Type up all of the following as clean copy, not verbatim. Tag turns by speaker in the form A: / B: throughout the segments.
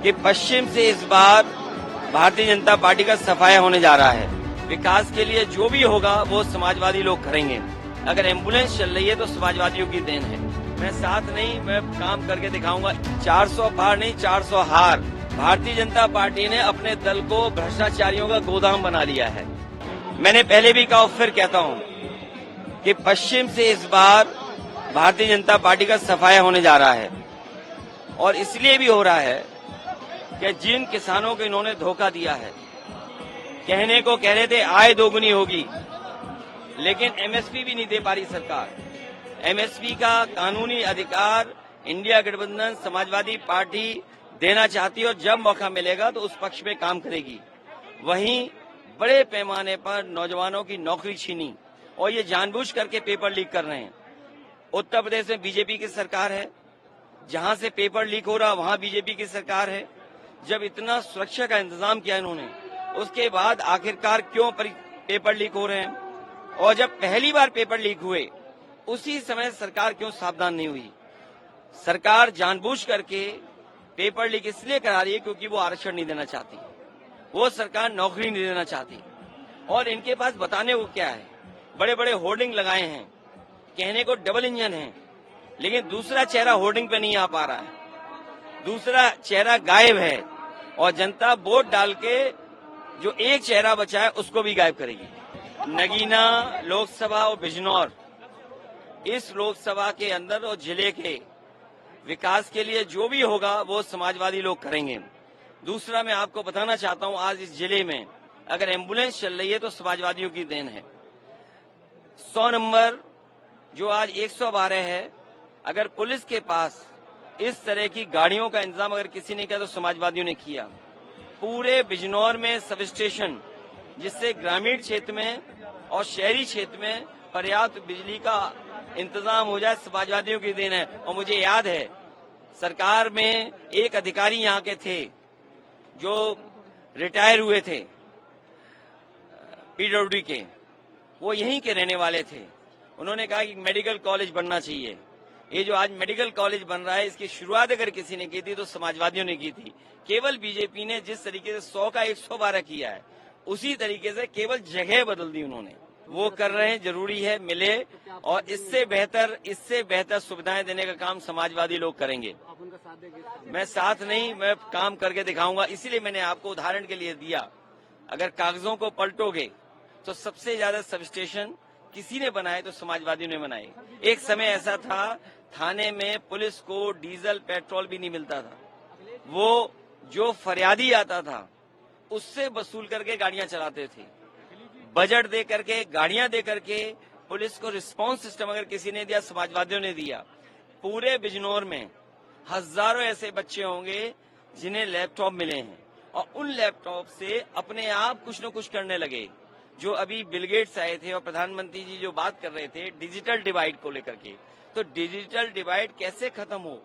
A: कि पश्चिम से इस बार भारतीय जनता पार्टी का सफाया होने जा रहा है। विकास के लिए जो भी होगा वो समाजवादी लोग करेंगे। अगर एम्बुलेंस चल रही है तो समाजवादियों की देन है। मैं साथ नहीं, मैं काम करके दिखाऊंगा। 400 पार नहीं, 400 हार। भारतीय जनता पार्टी ने अपने दल को भ्रष्टाचारियों का गोदाम बना लिया है। मैंने पहले भी कहा, फिर कहता हूं कि पश्चिम से इस बार भारतीय जनता पार्टी का सफाया होने जा रहा है, और इसलिए भी हो रहा है कि जिन किसानों को इन्होंने धोखा दिया है, कहने को कह रहे थे आय दोगुनी होगी, लेकिन एमएसपी भी नहीं दे पा रही सरकार। एमएसपी का कानूनी अधिकार इंडिया गठबंधन समाजवादी पार्टी देना चाहती है, और जब मौका मिलेगा तो उस पक्ष में काम करेगी। वहीं बड़े पैमाने पर नौजवानों की नौकरी छीनी, और ये जानबूझ करके पेपर लीक कर रहे हैं। उत्तर प्रदेश में बीजेपी की सरकार है, जहां से पेपर लीक हो रहा वहां बीजेपी की सरकार है। जब इतना सुरक्षा का इंतजाम किया इन्होंने, उसके बाद आखिरकार क्यों पेपर लीक हो रहे हैं? और जब पहली बार पेपर लीक हुए उसी समय सरकार क्यों सावधान नहीं हुई? सरकार जानबूझ करके पेपर लीक इसलिए करा रही है क्योंकि वो आरक्षण नहीं देना चाहती, वो सरकार नौकरी नहीं देना चाहती। और इनके पास बताने को क्या है? बड़े बड़े होर्डिंग लगाए हैं, कहने को डबल इंजन है, लेकिन दूसरा चेहरा होर्डिंग पे नहीं आ पा रहा है। दूसरा चेहरा गायब है, और जनता वोट डाल के जो एक चेहरा बचा है उसको भी गायब करेगी। नगीना लोकसभा और बिजनौर, इस लोकसभा के अंदर और जिले के विकास के लिए जो भी होगा वो समाजवादी लोग करेंगे। दूसरा, मैं आपको बताना चाहता हूं, आज इस जिले में अगर एम्बुलेंस चल रही है तो समाजवादियों की देन है। 100 नंबर जो आज 112 है, अगर पुलिस के पास इस तरह की गाड़ियों का इंतजाम अगर किसी ने किया तो समाजवादियों ने किया। पूरे बिजनौर में सब स्टेशन, जिससे ग्रामीण क्षेत्र में और शहरी क्षेत्र में पर्याप्त बिजली का इंतजाम हो जाए, समाजवादियों की देन है। और मुझे याद है, सरकार में एक अधिकारी यहाँ के थे जो रिटायर हुए थे पीडब्ल्यूडी के, वो यहीं के रहने वाले थे। उन्होंने कहा कि मेडिकल कॉलेज बनना चाहिए। ये जो आज मेडिकल कॉलेज बन रहा है, इसकी शुरुआत अगर किसी ने की थी तो समाजवादियों ने की थी। केवल बीजेपी ने जिस तरीके से 100 का 112 किया है, उसी तरीके से केवल जगह बदल दी उन्होंने। वो कर रहे हैं, जरूरी है मिले, और इससे बेहतर सुविधाएं देने का काम समाजवादी लोग करेंगे। मैं साथ नहीं, मैं काम करके दिखाऊंगा। इसीलिए मैंने आपको उदाहरण के लिए दिया। अगर कागजों को पलटोगे तो सबसे ज्यादा सब स्टेशन किसी ने बनाए तो समाजवादियों ने बनाए। एक समय ऐसा था, थाने में पुलिस को डीजल पेट्रोल भी नहीं मिलता था। वो जो फरियादी आता था उससे वसूल करके गाड़ियां चलाते थे। बजट दे करके, गाड़ियां दे करके पुलिस को रिस्पांस सिस्टम अगर किसी ने दिया, समाजवादियों ने दिया। पूरे बिजनौर में हजारों ऐसे बच्चे होंगे जिन्हें लैपटॉप मिले हैं, और उन लैपटॉप से अपने आप कुछ न कुछ करने लगे। जो अभी बिल गेट्स आए थे और प्रधानमंत्री जी जो बात कर रहे थे डिजिटल डिवाइड को लेकर के, तो डिजिटल डिवाइड कैसे खत्म हो,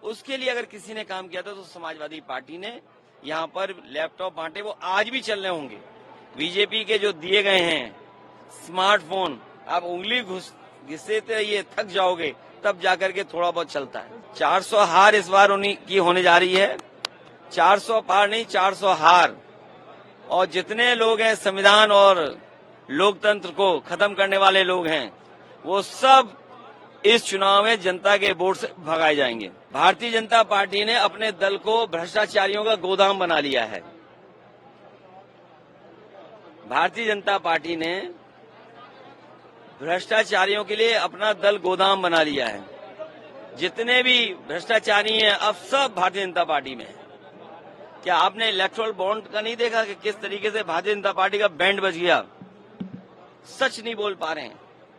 A: उसके लिए अगर किसी ने काम किया था तो समाजवादी पार्टी ने यहाँ पर लैपटॉप बांटे। वो आज भी चल रहे होंगे। बीजेपी के जो दिए गए हैं स्मार्टफोन, आप उंगली घिसते रहिए, थक जाओगे, तब जाकर के थोड़ा बहुत चलता है। 400 हार इस बार की होने जा रही है। 400 पार नहीं, 400 हार। और जितने लोग हैं संविधान और लोकतंत्र को खत्म करने वाले लोग हैं, वो सब इस चुनाव में जनता के वोट से भगाए जाएंगे। भारतीय जनता पार्टी ने अपने दल को भ्रष्टाचारियों का गोदाम बना लिया है। भारतीय जनता पार्टी ने भ्रष्टाचारियों के लिए अपना दल गोदाम बना लिया है। जितने भी भ्रष्टाचारी हैं अब सब भारतीय जनता पार्टी में है। क्या आपने इलेक्टोरल बॉन्ड का नहीं देखा कि किस तरीके से भारतीय जनता पार्टी का बैंड बज गया? सच नहीं बोल पा रहे हैं।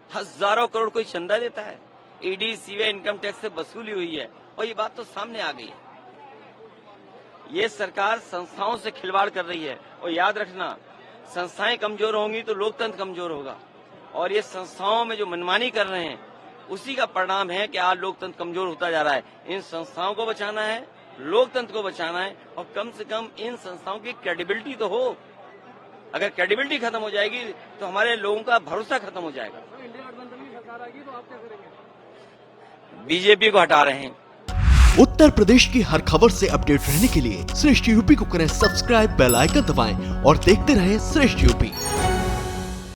A: हजारों करोड़ कोई चंदा देता है, ईडी सीबीआई इनकम टैक्स से वसूली हुई है, और ये बात तो सामने आ गई है। ये सरकार संस्थाओं से खिलवाड़ कर रही है, और याद रखना, संस्थाएं कमजोर होंगी तो लोकतंत्र कमजोर होगा। और ये संस्थाओं में जो मनमानी कर रहे हैं उसी का परिणाम है कि आज लोकतंत्र कमजोर होता जा रहा है। इन संस्थाओं को बचाना है, लोकतंत्र को बचाना है, और कम से कम इन संस्थाओं की क्रेडिबिलिटी तो हो। अगर क्रेडिबिलिटी खत्म हो जाएगी तो हमारे लोगों का भरोसा खत्म हो जाएगा।
B: इंडिया गठबंधन की सरकार आएगी तो आप क्या करेंगे?
A: बीजेपी को हटा रहे हैं।
B: उत्तर प्रदेश की हर खबर से अपडेट रहने के लिए श्रेष्ठ यूपी को करें सब्सक्राइब, बेल आइकन दबाएं और देखते रहें श्रेष्ठ यूपी।